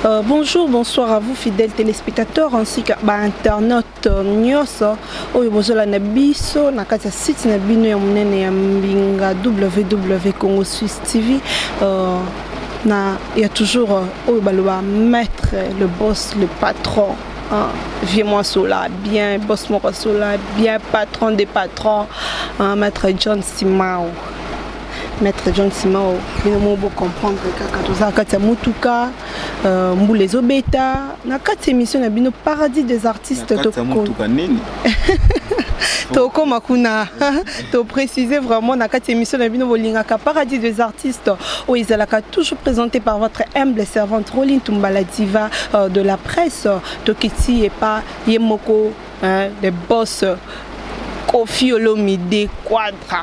Bonjour, bonsoir à vous fidèles téléspectateurs ainsi qu'à internautes nyonso oyo bozola na biso na kati ya site na bino ya monene ya mbinga www Congo Suisse TV. Il y a toujours oyo baloba maître, le boss, le patron. Viens-moi cela, bien, boss moi cela, bien, patron des patrons, maître John Simao. Maître John Simao, nous devons comprendre que quand on a Mutuka, Mboules Obeta, na quatre émissions na bino paradis des artistes. Toko Makuna, to préciser vraiment na quatre émissions na bino bolingaka paradis des artistes. Où ils sont toujours présentés par votre humble servante Roline Tumbala Diva de la presse. Tokiti et pas Yemoko, les boss Kofi Olomide Quadra.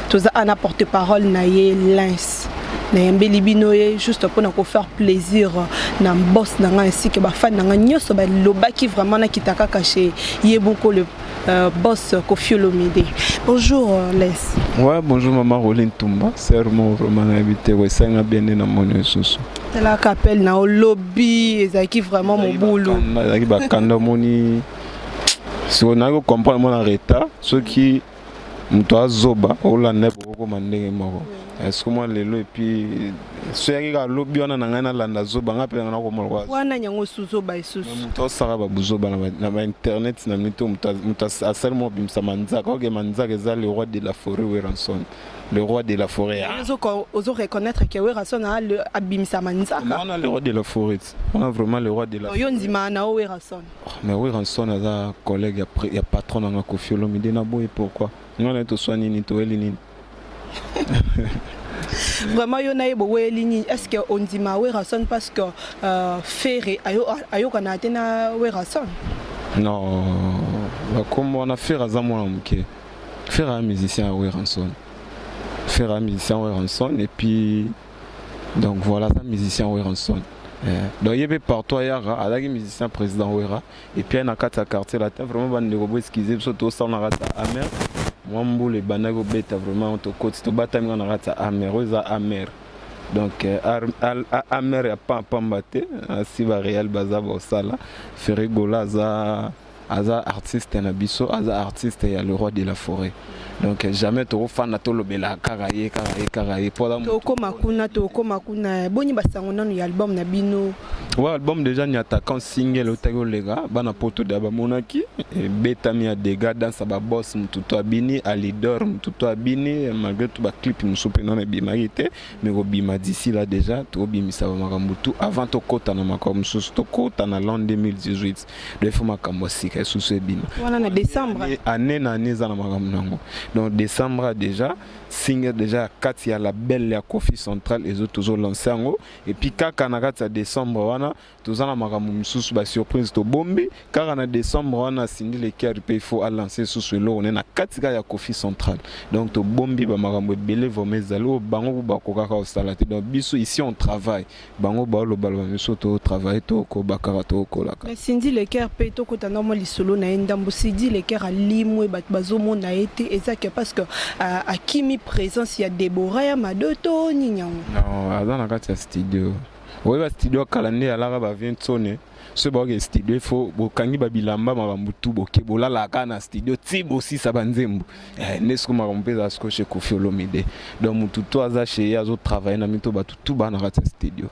Tous un porte-parole naie lens naembeli binoye juste pour faire plaisir na boss nanga ainsi que ba fan nanga nyoso ba lobaki vraiment na kitaka caché yeboko le boss Kofi Olomide. Bonjour Les. Ouais, bonjour maman Roline Tumba, serment vraiment habité ouais ça nga bien na mon soso. La capelle na au lobby ezaki vraiment mon boulot. Ezaki ba kanda moni si on a comprendre mon arrêta ceux qui Mtoa zoba ola nebo ko mandenge moko est-ce que moi lelo et puis soyaki ka lobby wana na ngana landa zoba ngape na ko molwa wana nyango suzoba isusu mtoa sara ba buzoba na internet na mito mtoa seulement bimsa manzaka oge manzaka eza le roi de la forêt Weranson le roi de la forêt ozo reconnaître que Weranson a le abimsa manzaka on a le roi de la forêt on a vraiment le roi de la forêt yo ndima na Weranson mais Weranson a collègue il y a patron na Kofi Olomide na boye pourquoi on est au soigné ni to elini. Vraiment yo na yebo elini est-ce que on dit ma Weranson parce que Ferré ayo kana tena Weranson. Non, comme on a fait razamo na muke. Faire un musicien à Weranson. Faire un musicien à Weranson et puis donc voilà ça musicien à Weranson. Donc il y avait partout ailleurs avec musicien président Wera et puis na kata quartier là vraiment ban de robo esquiser surtout ça on a rata amer. Mwambo les banago beta vraiment to côté to batami on a rata amer oza amer donc amer ya pas pambate si va réel bazaba osala Ferregola aza artiste na biso aza artiste ya le roi de la forêt donc jamais to fan to lobela karaye toko makuna boni basango nanu ya album na bino ouais album déjà ni attaquant single otago lega bana poto da ba monaki beta mi a dega dans sa ba boss mututo abini a leader mututo abini malgré tout ba clip musope non bimagité mais go bima d'ici là déjà to bimisa ba makambutu avant to kota na makambu susu to kota na l'an 2018 de faut makambo sika susu bina wana na décembre année na année za na makambu nango donc décembre déjà single déjà 4 ya la belle ya Kofi Central et autres toujours lancé ngo et puis kaka na 4 décembre wana tozana makambu mususu ba surprise to bombi car na décembre wana sindi le cœur il faut lancer sous le on est na 4 ya Kofi Central donc to bombi ba makambu belé vomezalo bango ba kokaka au salate donc biso ici on travaille bango ba lo balwa biso to travail to ko bakara to ko la mais sindi le cœur pe to ko tanamo lisolo na ndambo sindi le cœur alimwe bat bazomo na été exact parce que à Kimi présence il y a Déborah ya madoto nyanyang non azana kati ya studio oui ba studio kalande ala ba vient sonner ce bogue studio il faut bokangi ba bilamba makambu tu boke bolala kana studio tibo si sabanzembu nesko makambu peza sko chez Kofi Olomide donc mutu to aza chez azo travailler na mito ba tout bana kati ya studio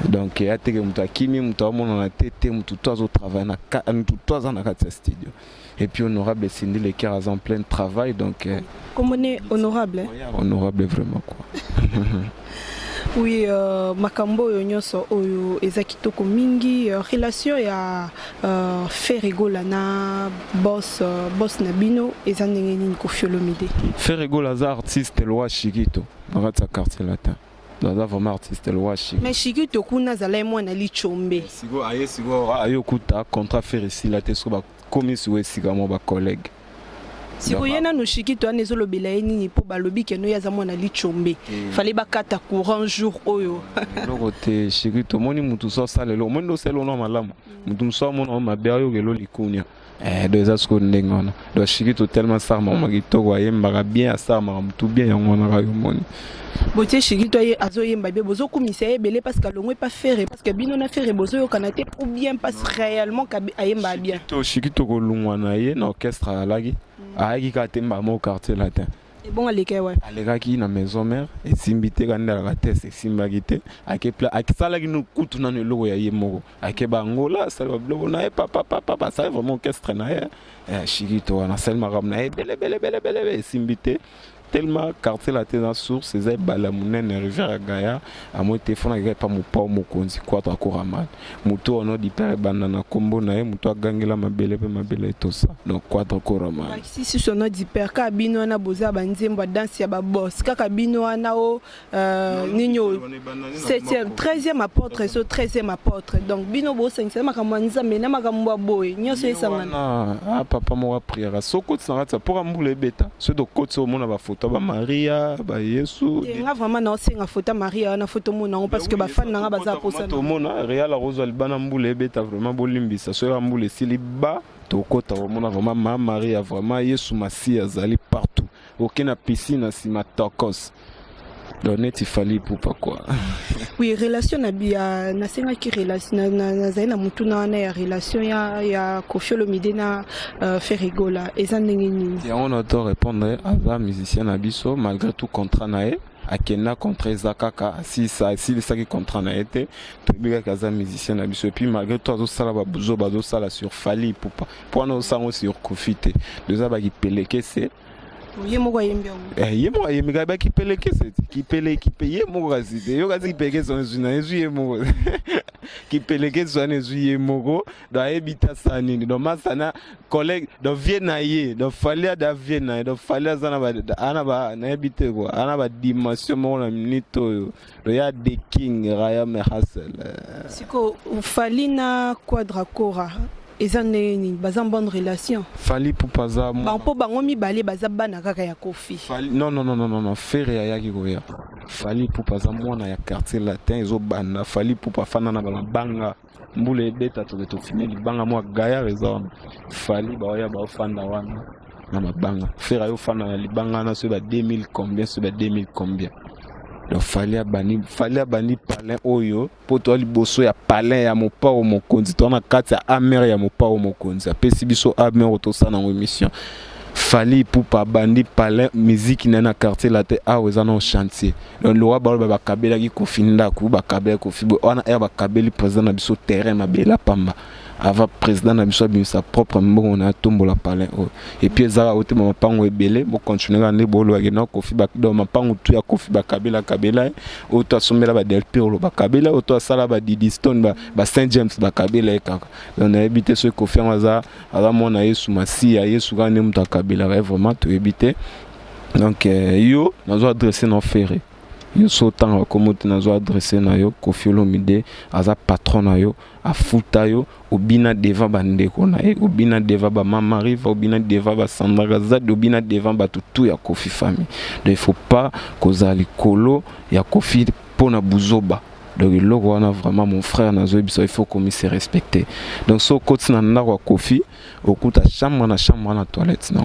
donc ya teke mutu akimi mutu amona na tete mutu to azo travailler na mutu to aza na kati ya studio et puis honorable Cindy les cœurs en plein travail donc comme on est honorable honorable vraiment quoi. Oui, makambo yonyoso oyo ezakitoko mingi relation ya Ferregola na boss na bino ezandenge nini Kofi Olomide. Ferregola za artiste loi Chikito dans sa quartier latin. Dans vraiment artiste loi Chikito. Mais Chikito kuna zala mwana lichombe. Sigo ayo kuta contrat faire ici la teso ba komi suwe sigamo ba collègue. Si vous yena no Chikito anezolo belaini po balobi keno ya zamwa na lichombe fallait bakata courant jour oyo lokote Chikito moni mutu so salelo mondo selo no malamu mutu so mona mabe ayo gelo likunya deux ans qu'on est on donc Chikito tellement ça m'a kitoko ayembaka bien asala tout bien yango na yomoni botie Chikito ye azoyemba be bozo komisa ebele parce que longwe pas faire parce que bino na faire bozo yo kanate ou bien passe réellement ka ayemba bien Chikito ko lungwa na ye na orchestre alaki ayaki ka temba mo quartier latin et bon aleka ouais alekaki na maison mère et simbité kanda la tête simbaki te akepla akisalaki no kutu na logo ya ye moko akeba ngola ça logo na papa ça vraiment orchestre na ye Chikito na selma ramna e bele simbité tellement quartier la tête en source c'est balamunen rivière Gaya à moi téléphone avec pas mon pa mokonzi quoi to akoramal muto ono di père banana kombo na ye muto agangela mabele tout ça donc quoi to akoramal si son nom di père ka bino na boza banzembo danse ya ba boss kaka bino na o ninyo 7e 13e apôtre so 13e apôtre donc bino bo 5e makambo nzambe na makambo boy nyoso esangana papa mo prière soko tsanga pour ambule beta ce do kotso mona ba photo ba Maria ba Yesu nga vraiment na osenga photo Maria na photo mona parce que ba fan na baza posa to mona real rose albana mbule beta vraiment bolimbisa so ya mbule siliba to kota mona vraiment ma Maria vraiment Yesu Masia zali partout aucune piscine sima tokos donc il fallait pour pas quoi oui relation na bia na senga ki relation na zaina mutu na ya relation ya Koffi Olomide na Ferrigola ezandenge nini et on doit répondre à la musicien na biso malgré tout contrat na e akena contre Zakaka si ça qui contrat na été public kaza musicien na biso et puis malgré tout azo sala ba buzo bazo sala sur Fali pour na sango sur Koffi te deux ba ki peleke c'est ye moko ayembi yango ye moko ba ki peleke c'est ki ye moko azide yo kazi ki peleke son zuna ye moko ki peleke son ye moko da ebita sanini do masana collègue do viena ye do falia da viena do falia zana ba ana ba na ebite ko ana ba dimension mo na minito do ya de king raya me hasel siko Fali na Quadracora ezane ni baza bonne relation Fali pour paza ba po bango mibale baza bana kaka ya Koffi non fere ya ki koya Fali pour paza mwana ya quartier latin ezo bana Fali pour pa fana na banga mbule beta to finir libanga mo Gaya rezon Fali ba ya ba fanda wana na mabanga fere yo fana na libanga na so ba 2000 combien so ba 2000 combien donc fallait bani palin oyo poto liboso ya palin ya mopa o mokonzi to na kati ya amer ya mopa o mokonzi apesi biso amer to sana en émission fallait pour pas bandi palin musique na quartier la te a weza na chantier donc le roi ba kabela ki kofinda ku ba kabela Koffi ona ba kabeli président na biso terrain mabela pamba avant président na biso sa propre mbongo na tombo la palin et puis ezala ote mapango ebele bo continuer ne bolo ya na Koffi ba do mapango tu ya Koffi ba kabela oto asomela ba del pirlo ba kabela oto asala ba Didi Stone ba Saint James ba kabela kaka donc na ebité ce Koffi aza mona Yesu Masia Yesu gane muta kabela vraiment to ebité donc yo nazo adresser na ferré yo sotan comme tu nazo adresser na yo Koffi Olomide aza patron na yo afuta yo obina devant bandeko na ye obina devant ba mama riva obina devant ba Sandra Zad obina devant ba tout ya Koffi famille donc il faut pas kozali kolo ya Koffi pona buzoba donc le logo a vraiment mon frère nazo biso il faut qu'on se respecter donc so côté na ndako Koffi okuta chambre na toilette non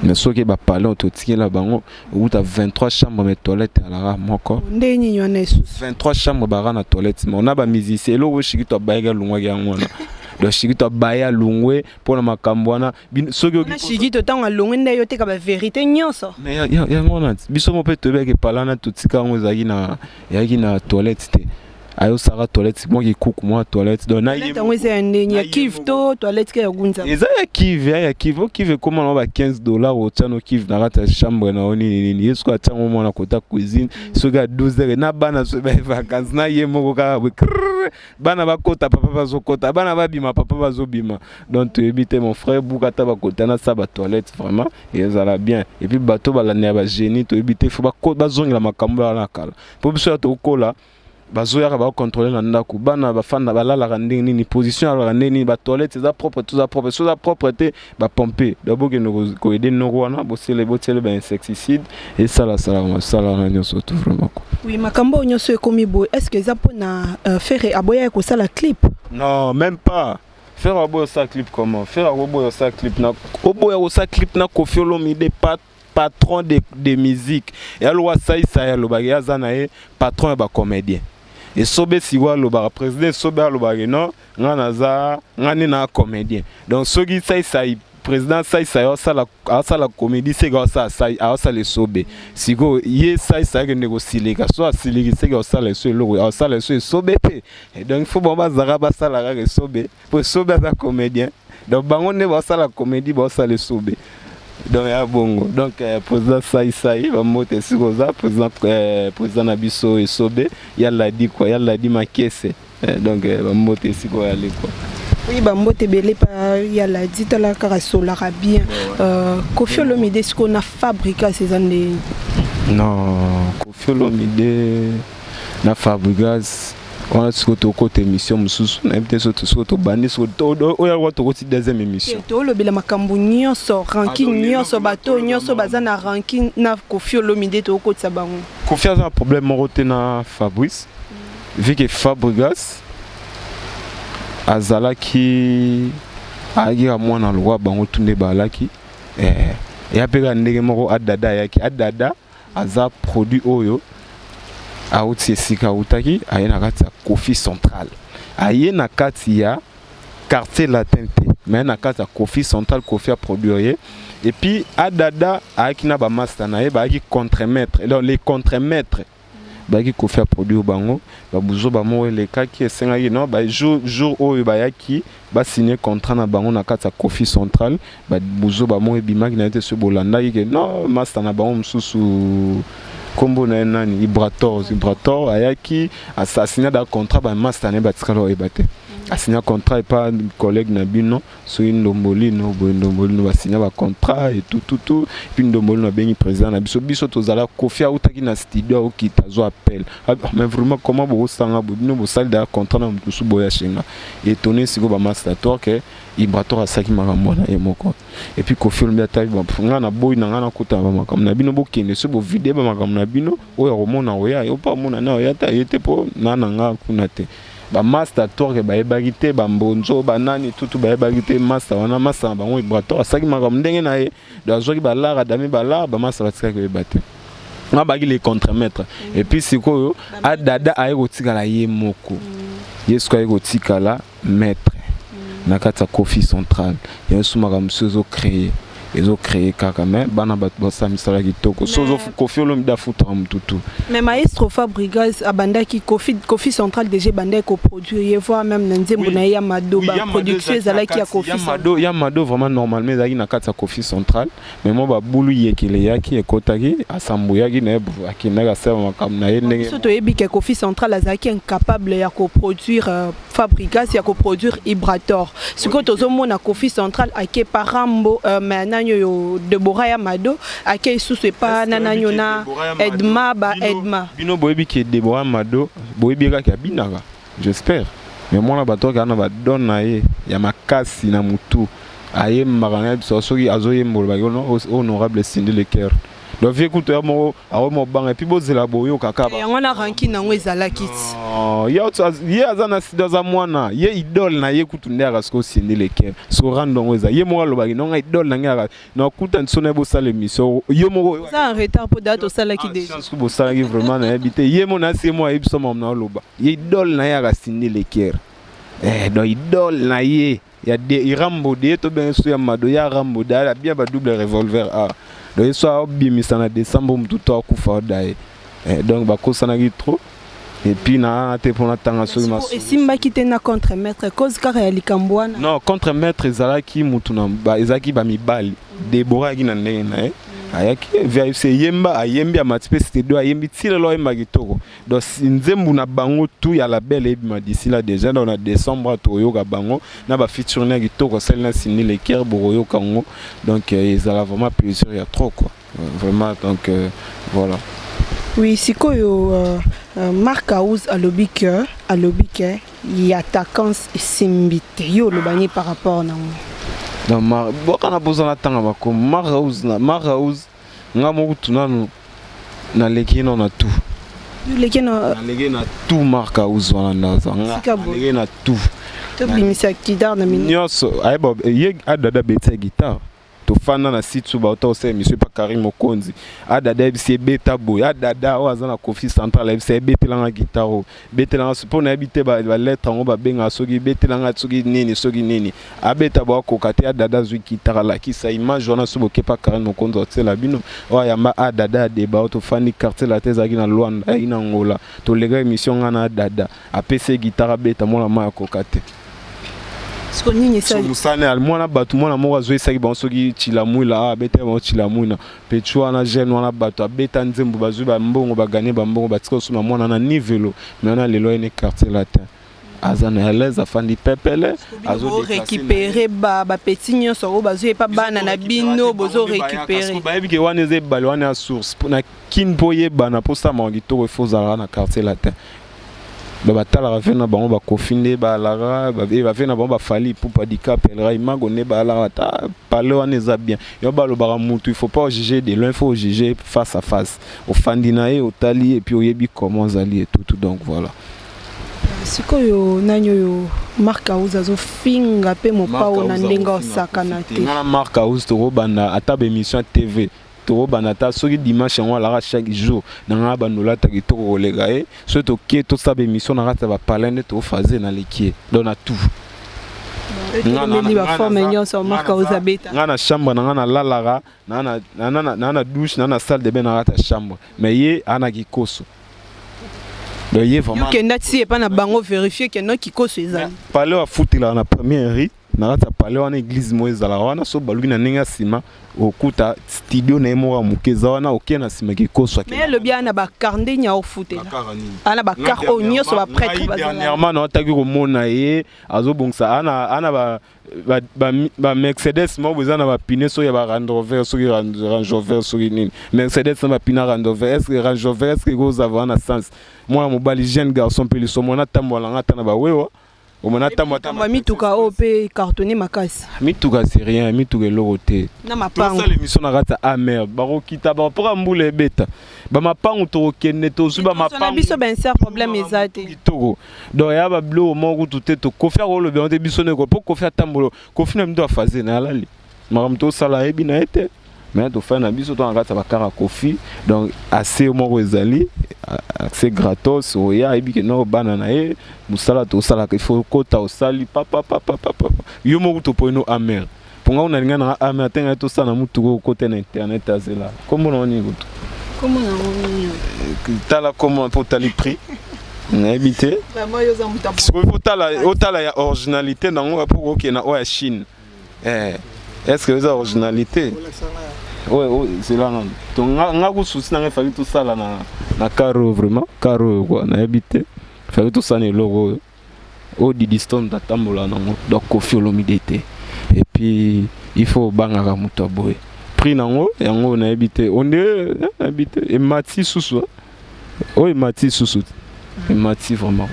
mais so ke ba parler on totiki la bango okuta 23 chambres mais toilette ala moko ndeni nyona esu 23 chambres ba na toilette mais on a ba musicien lo shiki to ba ga lungwa ga ngona donc shiki to ba ya lungwe pour na makambo wana so ke na shiki to tanga lungwe nda yo te ka ba vérité nyonso mais ya ngona biso mo pe to be ke parler na totika ngo zaki na toilette te ayo sara toilette moi qui cook moi toilette donc na yemo ngwe c'est ndeni ya kiv to toilette ke ya gunza eza ya kiv comment on va $15 au tano kiv na rata chambre na oni ni yesu ka tango mona kota cuisine so ga 12h na bana so ba vacances na yemo ko ka bana ba kota papa bazo kota bana ba bima papa bazo bima donc tu éviter mon frère bukata ba kota na sa ba toilette vraiment et ezala bien et puis bato ba la ba génie tu éviter faut ba zongela makambo na kala pour biso to kola bazoya ba contrôler na ndako bana ba fanda balala randing ni position ala randing ba toilette za propre tout ça propre so za propreté ba pomper d'abord que nous ko aider no wana bo sele ba insecticide et ça la ranyo surtout vraiment oui makambo nyonso ekomi bo est-ce que za pona faire aboya ko sala clip non même pas faire un ça clip comment faire un ça clip na oboya ça clip na Koffi Olomide patron de musique et alors ça le bagage zanae patron et ba comédien et sobe siwa le ba président sobe le bagage non ngana ngani na comédien donc sogi ça président ça la comédie c'est ça le sobe sigo ye ça que négocier les gars soit si c'est que ça le sobe et donc il faut bon bazara ba ça la sobe pour sobe la comédien donc bango ne ba ça la comédie ba ça le sobe donc ya bongo donc président ça va monter sigo za président Nabiso et sobe yalla dit quoi yalla dit ma caisse donc va monter sigo aller quoi. Oui, Bambote belé pa yalla dit la carasola bien. Koffi Olomide ce qu'on a fabriqué ces années. Non, Koffi Olomide na fabriqué on a ce côté émission mususu na peut surtout bandi sur oya wa to côté deuxième émission. To le bela makambu nyonso ranking nyonso bato nyonso bazana ranking na Koffi Olomide to côté sa bango. Koffi a un problème moroté na Fabrice. Vu que Fabrice azalaki agira mwana lwa bango tunde balaki ya pega ndenge moko adada yaki adada aza produit oyo auti sika utaki ayena kati ya Koffi Central ayena kati ya quartier latin te mais na kati ya Koffi Central Koffi a produit et puis adada akina ba master na ye ba ki contremaître donc les contremaîtres baki Koffi a produit bango ba buzo ba mo le kaki esenga no ba jour oyo ba yaki ba signer contrat na bango na kati ya Koffi Central ba buzo ba mo ebimaki na ete so bolanda ki non master na bango mususu kombo na nani Ibrator ayaki assassiné da contrat ba master ne batikalo ebate assigné contrat et pas collègue na bino so Ndomboli no ba signé ba contrat et tout puis Ndomboli na bengi président na biso tozala Koffi autaki na studio ki tazo appel mais vraiment comment bo sanga bo bino bo sali da contrat na mutusu boya shinga étonné siko ba master tour que Ibrator asaki makambo na emoko et puis Koffi Olomide atali ba nga na boy na nga na kuta ba makambo na bino bo kende so bo vidéo ba makambo na bino oya romona oya yo pa mona na oya ta yete po na nga kuna te ba master tour ke ba ebagite ba mbonzo ba nani tutu ba ebagite master wana master bango Ibrator asaki makambo ndenge na ye do azoki ba lara dami ba lara ba master batika ke ebate nga bagi les contremaîtres et puis sikoyo adada aye kotikala ye moko yesu aye kotikala maître na kati ya Koffi Central yesu makambo sozo créer ils ont créé Kakame, bana batbosa misala kitoko. Sozo Koffi Olomide afuta mututu. Mais maestro Fabregas abanda ki Koffi Central déjà banda ko produire voir même nzembo na ya Mado ba production ezala ki ya Koffi Central. Ya Mado vraiment normalement ezaki na kati ya Koffi Central, mais mo ba bulu yekele yaki ekotaki asambu yaki na akina ka sema makam na yendenge. Soto yebi ke Koffi Central azaki incapable ya ko produire Fabregas ya ko produire Ibrator. Siko tozomona Koffi Central ake parambo maintenant yo Deborah Yamado ake sous pas nananyo na Edma bino boyebi ki Deborah Yamado boyebi ka binaka j'espère mais moi na bato kana ba donna ye ya makasi na mutu aye magana so soki azoye mbolo ba honorable Cindy Leker donc vie écoute mo awo mo banga et puis bozela boyo kaka ba yango na ranking nango ezala kiti ye azana sida za mwana ye idole na ye kutunde akasko Cindy Leker so randongo eza ye mo lo bagi nonga idole na ngaka na kuta nsone bo sala émission ye mo ça en retard pour date sala ki déjà chance ko sala ki vraiment na habité ye mo na se mo ebso mo na loba ye idole na ye aka Cindy Leker donc idole na ye ya de irambo de to ben so ya Mado ya rambo da bien ba double revolver donc soit bimisa na décembre mututo akufa dae donc ba kosana ki trop et puis na te pona tanga so ma et simba ki te na contre maître cause car ya likambwana non contre maître ezalaki mutuna ba ezaki ba mibali Deborah ki na ndenge na ayaki VFC yemba ayembi a matipe studio ayembi tile lo yemba kitoko donc nzembu na bango tout ya la belle ebima d'ici là déjà dans na décembre to yoka bango na ba featuring na kitoko celle na Cindy Leker boroyo kango donc ils a vraiment plaisir il y a trop quoi vraiment donc voilà. Oui, sikoyo Mark House alobi que y attaquant simbite yo le bani par rapport na donc bokana bozana tanga bako Mark House nga mo tunanu na lekino na tout lekino na tout Mark House wana ndaza nga lekino na tout Tu as guitare na mini. Nyos, ye adada beta guitare. To fana na site ba auto c'est monsieur pa Karim Mokonzi. Adada bisi beta boy. Adada oza na Kofi Central bisi beta la guitare. Beta la pour na habiter ba lettre on ba benga sogi beta la sogi nini. Abeta ba ko kate adada zu guitare la ki sa image on a so boke pa Karim Mokonzi otela bino. O ya ma adada de ba auto fani quartier la teza gi na Luanda ina ngola. To lega émission ngana adada. APC guitare beta mo la ma ko kate. So musane almona batu mona mo wazo esaki banso ki chilamwila abete ba chilamwina pecho na jeune wana batu abeta nzembo bazu ba mbongo ba gagner ba mbongo batika suma mona na nivelo mais na lelo ene quartier latin azana l'aise afandi pepele azo récupérer ba petit nyonso o bazu e pa bana na bino bozo récupérer ba ebi ke wana ze balo wana source na kin boye bana posa mangito ko fozala na quartier latin batala rafena bango ba kofinde ba lara ba fena bango ba fali pour pas handicap elle imago ne ba lara ta parler on est bien yo ba lo ba mutu il faut pas juger de loin, il faut juger face à face au fandinae au tali et puis au yebi comment zali et tout donc voilà sikoyo nanyo yo marque house azo finga pe mo pa ona ndenga osakana te na marque house to bana ata be émission TV to banata soki dimanche on la chaque jour na ba nola ta to kolega e so to ke to sa be mission na rata ba palende to fazer na lekie dona tout ngana ba forme nyonso marque house abeta ngana chambre ngana lalara na douche na salle de bain na rata chambre mais ye ana kikoso ye vraiment que ndati e pa na bango vérifier que non kikoso ezali parler wa foutila na première rite na rata parler wana église moezala wana so baluki na ninga sima okuta studio na emo mukeza wana okena sima kikoso mais le bien na ba carnet nya ofutela ana ba car o nyoso ba prêtre bazala dernièrement na taki ko mona ye azobongsa ana ba Mercedes mo bezana ba pine so ya ba Range Rover so Range Rover so nini Mercedes na ba pina Range Rover est-ce que Range Rover est-ce que goes avoir na sens moi mobali jeune garçon pe so mona tambola ngata na ba wewa mituka ope cartonné makasi mituka c'est rien mituka loroté na mapango ça l'émission na rata amer barokita ba pour ambule beta ba mapango to kenne to suba mapango biso ben ser problème ezate kitoko donc ya ba blo mo tout te to kofa ko le bien te biso ne ko pour kofa tambolo kofi na mdo afaze na lali maram to sala ebi na ete mais to fa na biso to na rata ba kara kofi donc assez mo ezali accès gratos oya ebi ke no banana e musala to sala ke faut kota osali papa yo mo to poino amer ponga una linga na amer tenga to sana mutu ko kote na internet azela comment on y goto comment on tala comment pour tali prix na habité vraiment yo za muta faut tala ya originalité nango pour OK na o ya Chine est-ce que les originalité ouais c'est là non donc nga ko souci na fa tout ça là na caro vraiment caro quoi na habité fa tout ça ne logo au distance d'atambola nango donc Kofi Olomidete et puis il faut bangaka muto boy prix nango yango na habité on est habité et mati susu oh mati susu et mati vraiment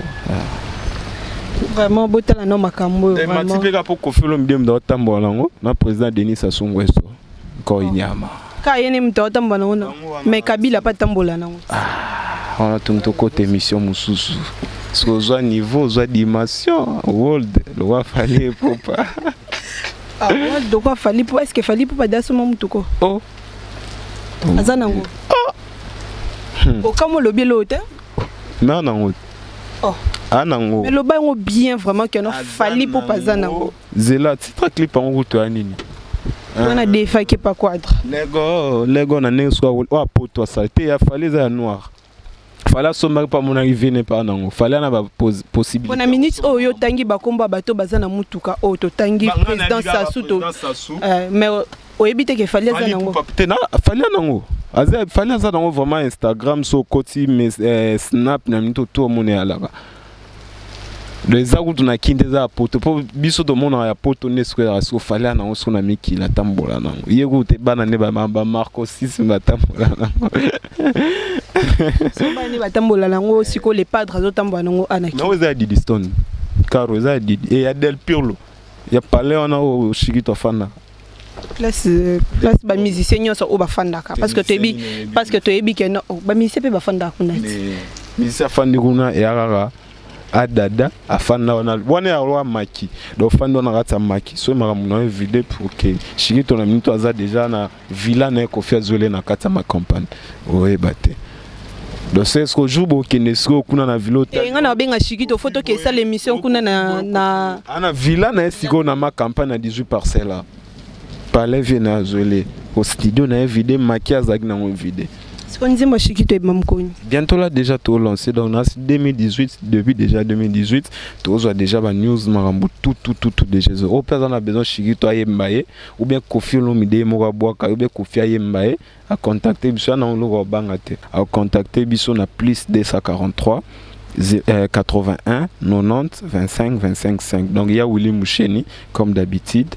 vraiment botala no makambo vraiment mati peka pour Kofi Olomidete d'atambola nango na président Denis Sassou Nguesso ko inyama ka yene mto tambola nango mais Kabila pas tambola nango on a tout côté émission mususu so niveau zo dimension world le wa fallait pour pas world de quoi fallait pour est-ce que fallait pour pas daso mutuko oh azanango o kamo lobi lote non non oh anango mais le bango bien vraiment que non fallait pour pas zanango zela titre clip en route anini on a des faits qui pas quadre lego na nenso wa poto salté ya fallait za noir fallait sommer pas mon arrivée n'est pas nango fallait na ba possibilité on a minute oh yo tangi bakomba bato bazana mutuka oh to tangi président Sassou to mais o ebite que fallait za nango fallait nango aza fallait za nango vraiment Instagram so koti mais snap na mito to mone alaka les agout na kinde za poto po biso to mona ya poto ne square so fallait nango so na miki la tambola nango yego te bana ne ba Marco 6 ba tambola nango so bani batambola nango siko les padres azotambola nango anaki no za di stone caro za di et ya del pirlo ya parler on a au shikito fana place ba musicien nyonso o ba fandaka parce que to ebi que non ba musicien pe ba fandaka kuna musicien fandi kuna ya rara adada afanda wana ya roi maki donc fanda na rata maki so maramu na vidéo pour que Shiki ton ami toi ça déjà na villa na Koffi Azolé na kata ma campagne ouais baté donc c'est ce que jour bokenesko kuna na villa nga na benga Shiki to photo que ça l'émission kuna na ana villa na siko na ma campagne na 18 parcelles là palais vient na Azolé au studio na vidéo maki azaki na vidéo. Bientôt là déjà tout lancé donc 2018 depuis déjà 2018 tout a déjà ba news marambo tout déjà au personne a besoin Shiki to ayembaye ou bien Koffi Olomide mo boaka ou bien Koffi ayembaye à contacter biso na lo bangate à contacter biso na plus 243 81 90 25 25 5 donc il y a Willy Moucheni comme d'habitude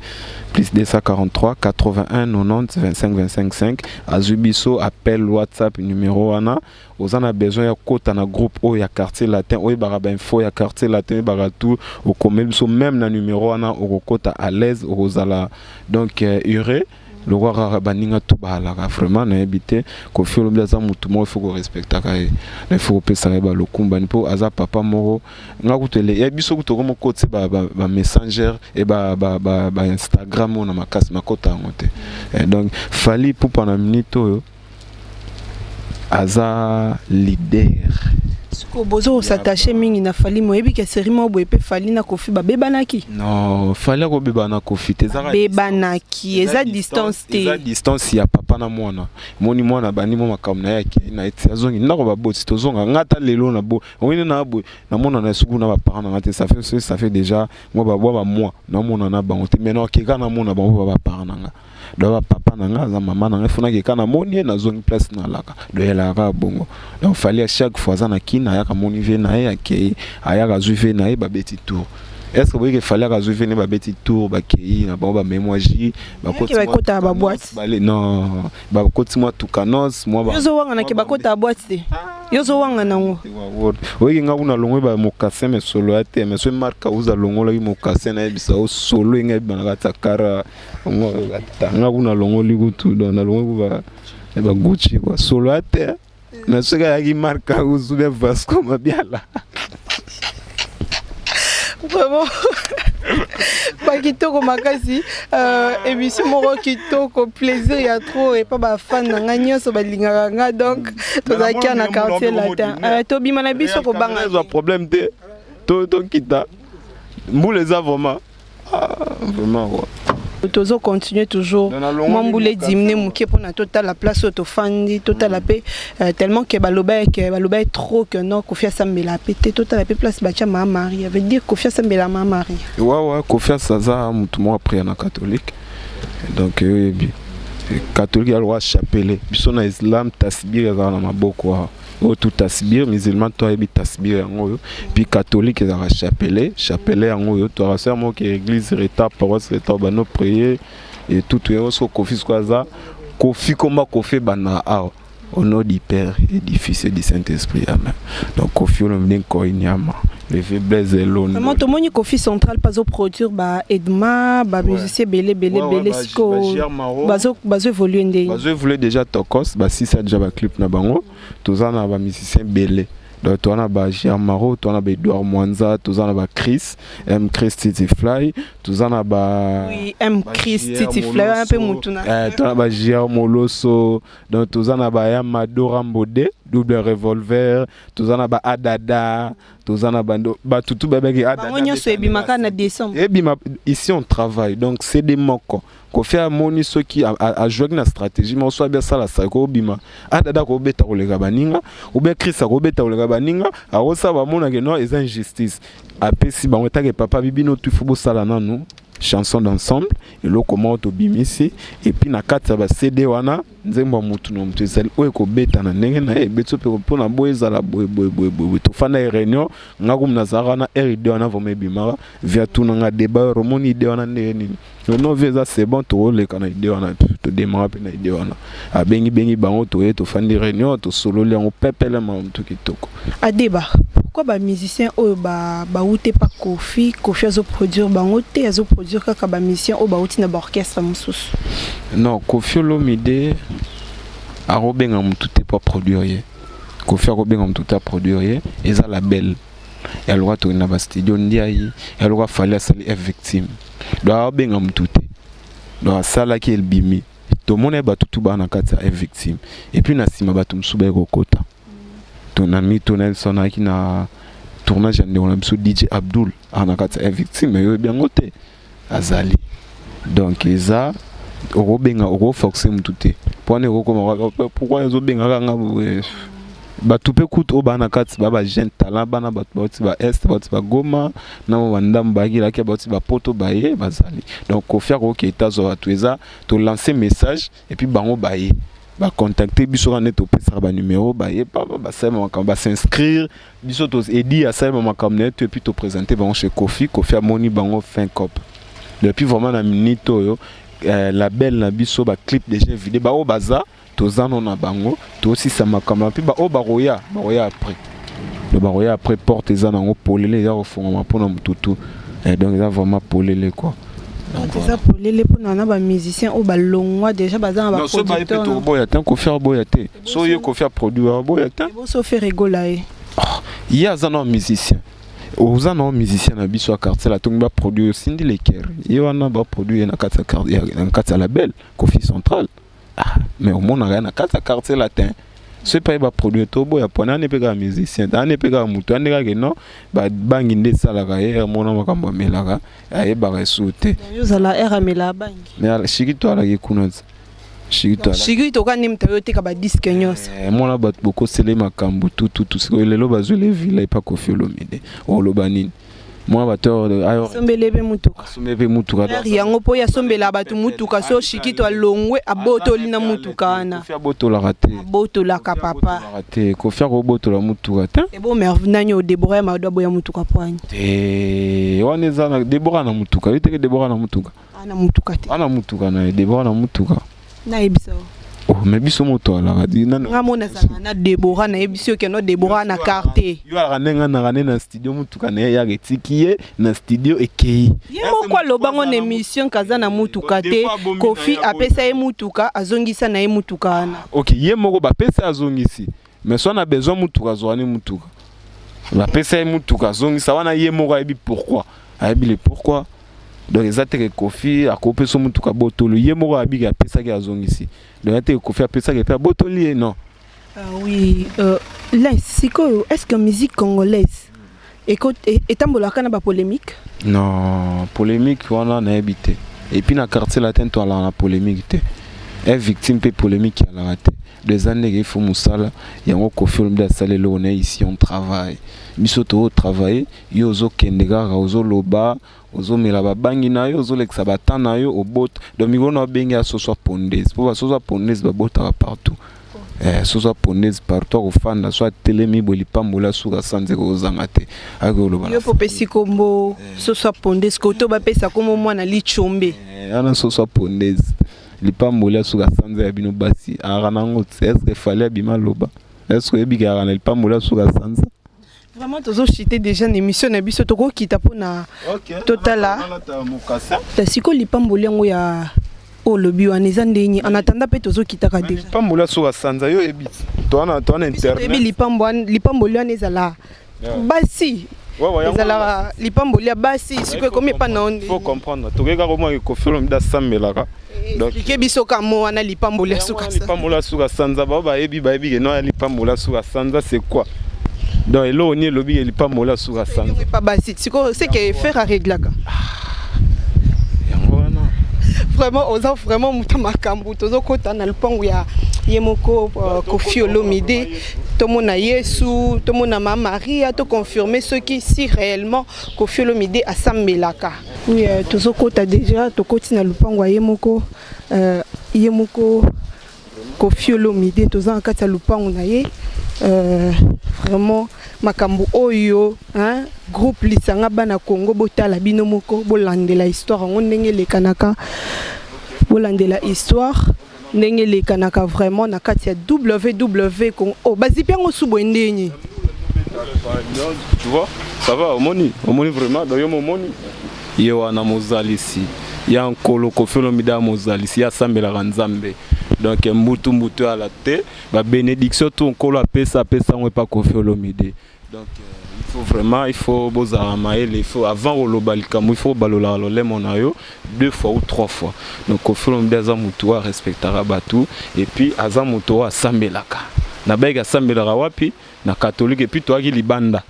plus 243 81 90 25 25 5 azubiso appel WhatsApp numéro ana aux en a besoin ya kota na groupe o ya quartier latin o ba info ya quartier latin ba tout au comme même na numéro ana o kota à l'aise aux ala donc uré le roi baninga tout bahala vraiment na habité Koffi Olomide za mutu mo il faut respecter kai il faut pesa ba lokumba ni po aza papa moro ngakutele ya biso kutoko mo kote ba messenger et ba Instagram na makasi makota ngote donc fali pour pendant minute aza leader bozo s'attacher mingi na fali moyebi ke série mo boye pe fali na Koffi ba bebanaki non fali ko bebana Koffi tezaka bebanaki eza distance te eza distance ya papa na mwana moni mwana bani mo makam na yake na eti azongi ndako ba boti tozonga ngata lelo na bo ngini na bo na mona na suku na ba parents na ngate ça fait déjà moi ba moi na mona na bango te maintenant ke kana mona bango ba parents na nga do papa na nga za mama na nga funa ke kana moni na zongi place na laka do yela ka bongo donc fallait à chaque fois za na kina ya ka moni ve na ya ke aya ka zuve na e ba beti tour est-ce que vous voyez qu'il fallait ka zuve ne ba beti tour ba ke na ba mémoire ba kota ba boîte non ba koti moi tukanos moi ba yozo wanga na ke ba kota boîte te yozo wanga na ngo oui nga una longwe ba mokase me solo ate me so marka uza longola yi mokase na bisa o solo nga ba na takara nga una longoli kutu do na longwe ba Gucci quoi solo ate na sega ya ki marka uzu be Vasco mabiala vraiment pas kitoko makasi émission moko kitoko plaisir ya trop et pas ba fan na nganya so balingaka nga donc tozaki na quartier latin to bima na biso ko banga pas problème te to kita mbule za vraiment quoi tozo continuer toujours mamboule dimne muke pour na total la place auto fandi total la paix tellement que baloba est trop que non Koffi Asambela pété total la paix place bacha ma Marie veut dire Koffi Asambela ma Marie ouais Koffi Asaza mutu mo après na catholique donc catholique a loi chapelet biso na islam tasbir za na maboko tout tasbir musulman toi et tasbir yango puis catholique za chapelet yango to raser mo que église reta paroisse reta ba no prier et tout so Koffi kwaza Koffi komba Koffi bana au nom du Père et du Fils et du Saint-Esprit amen donc Koffi Olomide ko inyama le faiblesse et l'honneur vraiment to moni Koffi central pas au produire ba Edma ba musicien belé siko bazo évoluer ndé bazo évoluer déjà tokos ba si ça déjà ba clip na bango tozana ba musicien belé donc tu as ba Germaro tu as ba Edouard Mwanza tu as ba Chris Titi Fly tu as ba oui Chris Titi Fly un peu mutuna tu as ba Moloso donc tu as ba Yamado Rambode double revolver tu as ba Adada tu as ba tutu bébé Adada bango so ebimaka na décembre ici on travaille donc c'est des moko Koffi amoni ceux qui a joué na stratégie mais soit bien ça la ça ko bima Adada ko beta ko lega baninga ou bien Chris ko beta ko lega baninga a osa ba mona que non c'est injustice apesi bango ta que papa bibino tu faut sala nanu chanson d'ensemble et lo comment to bimisi et puis na kata ba CD wana nzemba mutu no mutu zel o ko beta na ndenge na e beto pe ko na boyeza la boy to fana réunion ngakum na zara na RD wana vome bimara via tout na débat romoni ide wana ndeni non visa c'est bon to le kana ide wana to démarrer pe na ide wana a bengi bango to fandi réunion to solo le on pepele ma mutu kitoko a débat pourquoi ba musicien o ba outé pas Koffi azo produire bango te azo produire kaka ba musicien o ba outi na ba orchestre mususu non Koffi Olomide a robenga mutu te pas produire Koffi a robenga mutu ta produire eza label ya lwa to na ba studio ndiayi ya lwa fallait sali F victime do benga mutute do sala ki elbimi to mona ba tutu ba na kati ya F victime et puis na sima ba tumsuba ekokota ton ami Tonelson aki na tournage ya ndeko na biso DJ Abdul na kati ya F victime yo bien te azali donc eza oko benga oko forcer mutute pone oko pourquoi ezo benga kanga batu pe kutu obana kati ba jeune talent bana batu bauti ba est bauti ba Goma na wandam bagila ke bauti ba poto baye bazali donc kofia ko ke etazo batu eza to lancer message et puis bango baye ba contacter biso ka neto pesa ba numéro baye pa ba sema makamba ba s'inscrire biso to edi a sema makamba et puis to présenter bango chez Kofi a moni bango fin cop depuis vraiment na minute yo la belle na biso ba clip déjà vidéo ba o baza tozano na bango to aussi ça makamba puis ba o baroya après le baroya après porte eza nango polele ya ofonga mpona mututu donc ça vraiment polele quoi donc ça polele pona na ba musicien o ba longwa déjà baza ba producteur non so ba to boya tant ko faire boya te so yo ko faire produire boya te bon so faire rigolaye il y a un musicien aux un musicien na biso quartier la tonga produire Cindy Leker et on a produire na quartier label Kofi Central mais au monde rien na quartier latin c'est pas ba produire tobo ya pona ne pega musicien da ne pega mutu andeka ke non ba bangi nde sala ka e mona makambo melaka e ba resute yo zala era mela bangi mais shikito ala ke kunaz shikito ka nimta yo tika ba disque nyos mona ba boko sele makambo tout ce lelo bazule villa e pa Koffi Olomide o lobanini moi bateur ayo sombelebe mutuka yango po ya sombela batu mutuka so shikito alongwe aboto lina mutuka na Koffi abotola raté abotola ka papa raté Koffi abotola mutuka ta e bo merve nanyo Deborah ma do boya mutuka poani waneza na Deborah na mutuka yiteke Deborah na mutuka ana mutuka na Deborah na mutuka na ebisa oh mais biso moto ala radi nana ngamona sana na Deborah na ebisio ke no Deborah na carte yo ala nenga na studio mutuka na ya getikiye na studio ekei yemo kwa lobango na émission kaza na mutuka te Koffi apesa ye mutuka azongisa na ye mutuka na OK yemo ko bapesa azongisi mais so na besoin mutuka zo ani mutuka bapesa ye mutuka azongisa wana yemo ko ebi pourquoi ayebi le pourquoi donc exactement Koffi a coupé son mutuka botolo yemo abika pesa ki azongisi donc ate Koffi a pesa ki pa botoli non oui là siko est-ce que musique congolaise écoute etambola kana ba polémique non polémique wana na habité et puis na quartier latin to ala na polémique te est victime pe polémique à la raté des années il faut musala yango Koffi Olomide salelo on est ici on travaille bisoto travailler yo zo kendega ozo loba ozo mela babangi na yo ozo leksa batana yo obot donc migona benga so soit pondaise pour so soit pondaise babota partout so soit pondaise partout au fanda soit telemi bolipambola suka sanze ko zangate akoloba yo popesi kombo so soit pondaise ko to bapesa komo mwana lichombe ana so soit pondaise lipambola suka sanze ya bino basi aranango est-ce que fallait bima loba est-ce que ebika arana lipambola suka sanze vraiment tozo chité déjà une émission na biso toko kita pona totala ta siko lipamboli yango ya olobi wana eza ndeni en attendant pe tozo kita ka déjà lipambola suka sanza yo ebi to ana internet ebi lipamboli wana ezala basi ezala lipamboli ya basi siko komi pa na onde faut comprendre tokeka ko moi Koffi Olomide sambelaka donc ke biso ka mo wana lipamboli suka sanza lipambola suka sanza ba ebi ke no lipambola suka sanza c'est quoi donc là on est lobby il pas mola sur la sanza pas basi c'est que faire à réglaka vraiment oza vraiment muta makambu tozo kota na lupangu ya yemoko Koffi Olomide tomona Yesu tomona Mama Maria to confirmer ce qui si réellement Koffi Olomide asambelaka oui tozo kota déjà to koti na lupangu ya yemoko Koffi Olomide toza kata lupangu na ye vraiment makambo oyo hein groupe lisanga bana Congo botala bino moko bolandela histoire ngo ndenge lekanaka bolandela histoire ndenge lekanaka vraiment na kati ya www oh bazipiango subo ndenyi tu vois ça va omoni vraiment dans yo momoni yo wana mozalisi ya nkolo Koffi Olomide mozalisi ya sambela nzambe donc mbutu à la tête ba bénédiction tout nkolo apesa ngo pa Koffi Olomide Donc il faut bozala maele, il faut avant olobalikamu, il faut balola lolemo na yo 2 fois ou 3 fois. Donc Koffi Olomide aza mutu a respectera batu et puis aza mutu a sambelaka. Na bega sambelaka wapi na catholique et puis toi qui libanda.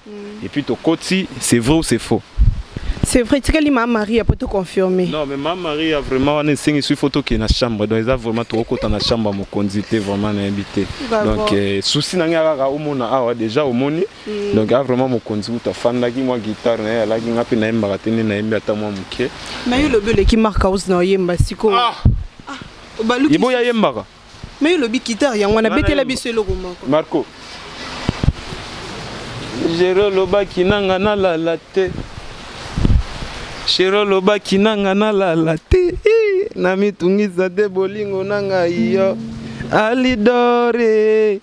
Et puis to koti, c'est vrai ou c'est faux? C'est vrai, tu sais ma Marie a pas tout confirmé. Non, mais ma Marie a vraiment une photo qui est dans la chambre. Donc, ils ont vraiment tout dans la chambre, mon conduité vraiment invité. Donc, souci n'a rien au monde déjà au monde. Donc, a vraiment mon conduite. Fan là qui moi guitare, là qui n'a pas na mbaratini na mbi ata moi muke. Mais le bel qui marque aus na yemba siko. Ah. Il boya yemba. Mais le guitare, ya wana bete la biso logo Marco. Jero loba kinanga na la latte. Shiro loba kinanga na la te na mitungiza de bolingo nanga iyo Alidore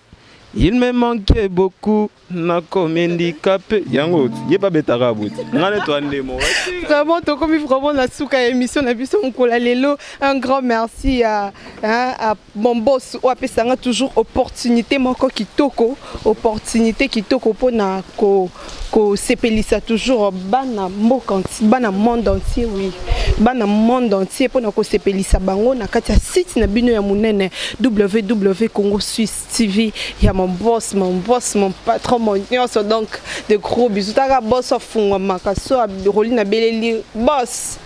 il me manquait beaucoup na comme handicapé yango yeba betaka buti ngale to andemo vraiment to comme vraiment la souka émission na biso nkola lelo. Un grand merci à mon boss ou apesanga toujours opportunité moko kitoko pona ko sepelisa toujours bana mokanti bana monde entier, oui bana monde entier pona ko sepelisa bango na kati ya site na bino ya munene www.congo Suisse TV. Ya mon boss mon patron mon nyonso, donc de gros bisous taka boss funga makaso rolina beleli boss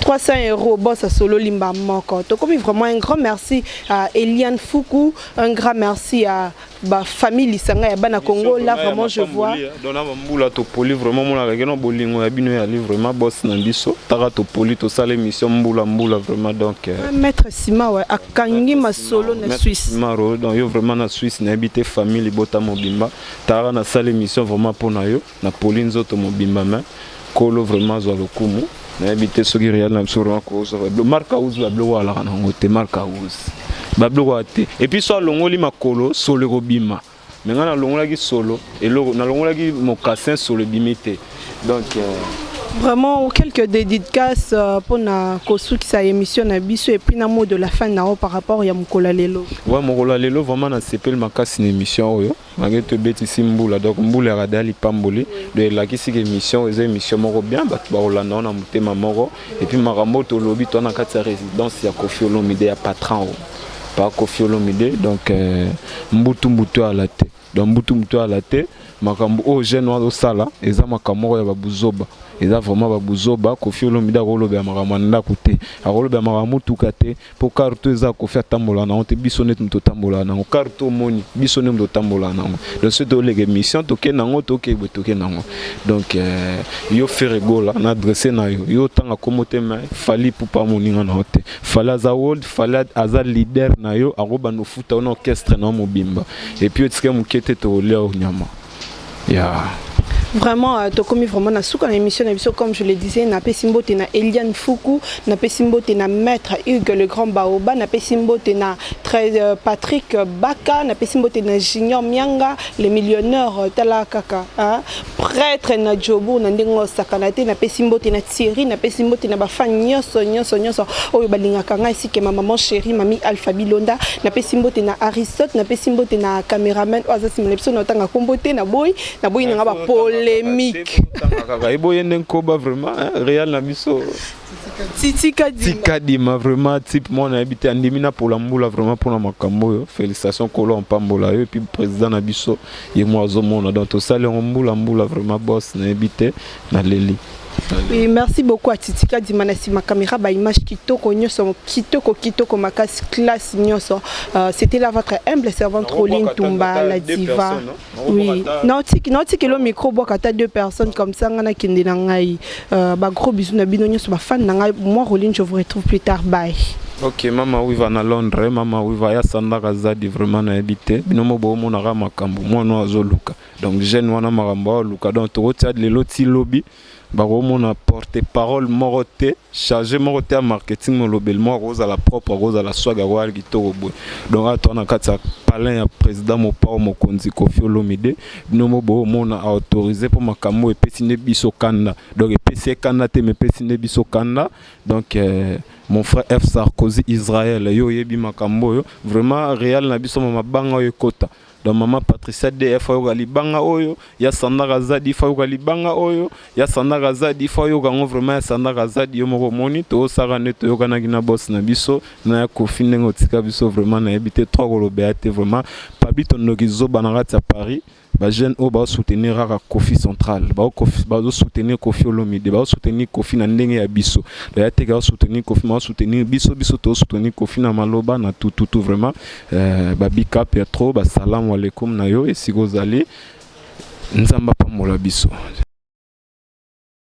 300 € boss à solo limba moko. Donc comme vraiment un grand merci à Eliane Foukou, un grand merci à ba famille Lisanga ya bana Congo. Là vraiment je vois dona mbula to poli vraiment mon ageno bolingo ya bino ya livre vraiment boss na biso taka to poli to sala émission mbula vraiment donc maître Sima ouais akangi ma solo na Suisse maro donc yo vraiment na Suisse na habité famille bota mobimba taka na sala émission vraiment pour na yo na poli nzoto mobimba mais kolo vraiment zo lokumu na habité soki réel na sura ko so marka uzu ablo wala na ngote marka uzu bablo wate et puis so longoli makolo solo robima mais ngana longola ki solo et na longola ki mokassin solo bimité donc vraiment quelques dédicaces pour na kosu qui sa émission na biso et puis na mot de la fin na par rapport ya mukola lelo. Ouais mukola lelo vraiment na sepel makasi na émission oyo magete beti simbula donc mbula radali pamboli de la kisi émission les émissions moko bien ba ba olanda na mutema moko et puis makambo to lobi to na kati ya résidence ya Koffi Olomide ya patron pas Koffi Olomide donc mbutu à la tête donc mbutu à la tête makambo o jeune wa sala eza makambo ya babuzoba eza vraiment babuzoba Koffi Olomide akoloba ya makambo ndako te akoloba ya makambo tuka te po karto eza Koffi atambola na te biso net muto tambola na karto moni biso net muto tambola na donc c'est les émissions toke nango toke nango donc yo faire gola na adresser na yo tanga komote ma fali pupa moninga na te fala za world fala aza leader na yo akoba no futa na orchestre na mobimba et puis tske mukete to leo nyama. Yeah. Vraiment, Tokomi vraiment na souka na émission comme je le disais, na pesimbo na Eliane Foukou, na pesimbo na maître Hugues le grand Baoba, na pesimbo na Patrick Baka, na pesimbo na Junior Mianga, le millionnaire Tala Kaka, prêtre na Jobu na ndingo sakanate, na pesimbo na Thierry, na pesimbo na bafan nyonso oyo balingaka ngai sike maman chérie mami Alpha Bilonda, na pesimbo na Aristote, na pesimbo na caméraman oza simlepso na tanga kombote na boy na ba polémique. Vraiment, réel na biso. Tika Dima vraiment type mon habité andimina pour la mboula vraiment pour la makambo. Félicitations Kolo en pambola et puis président na biso et moi zomona donc tout ça le mboula vraiment boss na habité na leli. Oui, merci beaucoup à Titika Dimanasi ma caméra ba image kitoko nyoso kitoko makas classe nyoso. C'était là votre humble servante Roline Tumba la diva. Oui, nautique le micro boka ta 2 personnes comme ça ngana kindi na ngai ba gros bisous na bino nyoso ba fan na ngai moi Roline je vous retrouve plus tard bye. Ok, maman oui va na Londres, maman oui va ya sanda kazadi vraiment na habité. Binomo bo mo na makambo, moi no azoluka. Donc jeune wana makambo luka donc to tia de loti lobby. Mon porte-parole moroté chargé moroté à marketing mon lobel moi rose à la propre rose à la soie à qui tourbo donc à toi na kata palin président mon père mon konzi Koffi Olomide nomo bo mon a autorisé pour makambo et petine biso kanda donc PC kanda te me petine biso kanda donc mon frère F Sarkozy Israël yo yebi makambo yo vraiment réel na biso mabanga yo kota donc maman Patricia DF oyoka libanga oyo ya Sandra Azadi oyoka libanga oyo ya Sandra Azadi oyoka ngo vraiment ya Sandra Azadi yo moko moni to saka ne to yoka na kina boss na biso na ya Kofi ndengo tika biso vraiment na ebité 3 kolobea te vraiment pabi tondoki zo banarati à Paris ba jeune o ba soutenir raka Kofi central ba soutenir Kofi Olomide ba soutenir Kofi na ndenge ya biso la te ga soutenir Kofi ma soutenir biso to soutenir Kofi na maloba na tout vraiment ba big up ya trop ba salam alaikum na yo et si gozali nzamba pa mola biso.